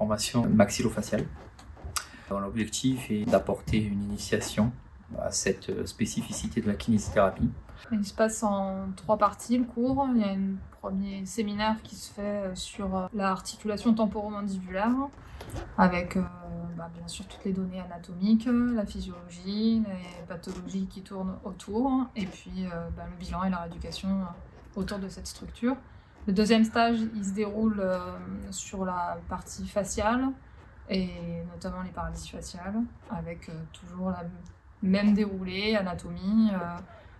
formation maxillofaciale. L'objectif est d'apporter une initiation à cette spécificité de la kinésithérapie. Il se passe en 3 parties le cours. Il y a un premier séminaire qui se fait sur l'articulation temporomandibulaire avec bien sûr toutes les données anatomiques, la physiologie, les pathologies qui tournent autour et puis le bilan et la rééducation autour de cette structure. Le deuxième stage, il se déroule sur la partie faciale et notamment les paralysies faciales avec toujours la même déroulé, anatomie,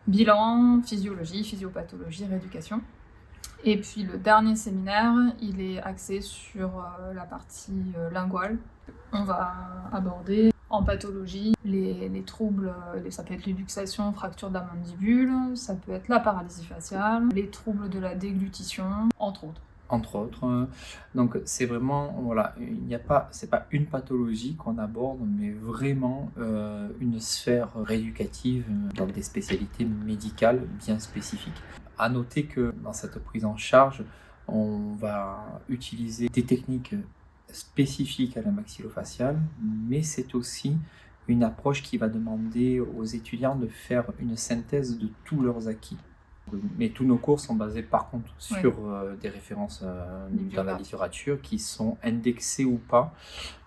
bilan, physiologie, physiopathologie, rééducation. Et puis le dernier séminaire, il est axé sur la partie linguale. On va aborder en pathologie les troubles, ça peut être les luxations, fractures de la mandibule, ça peut être la paralysie faciale, les troubles de la déglutition, entre autres. Entre autres, donc c'est vraiment, c'est pas une pathologie qu'on aborde, mais vraiment une sphère rééducative dans des spécialités médicales bien spécifiques. À noter que dans cette prise en charge, on va utiliser des techniques spécifiques à la maxillofaciale, mais c'est aussi une approche qui va demander aux étudiants de faire une synthèse de tous leurs acquis. Mais tous nos cours sont basés par contre sur des références dans la littérature qui sont indexées ou pas,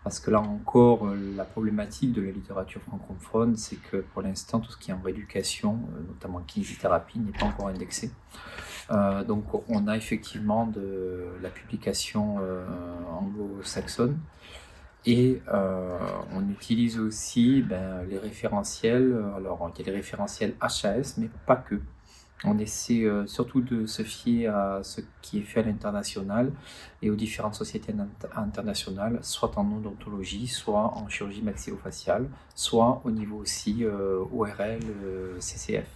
parce que là encore la problématique de la littérature francophone, c'est que pour l'instant tout ce qui est en rééducation, notamment en kinésithérapie, n'est pas encore indexé. Donc on a effectivement de la publication anglo-saxonne. Et on utilise aussi les référentiels. Alors il y a les référentiels HAS, mais pas que. On essaie surtout de se fier à ce qui est fait à l'international et aux différentes sociétés internationales, soit en odontologie, soit en chirurgie maxillofaciale, soit au niveau aussi ORL, CCF.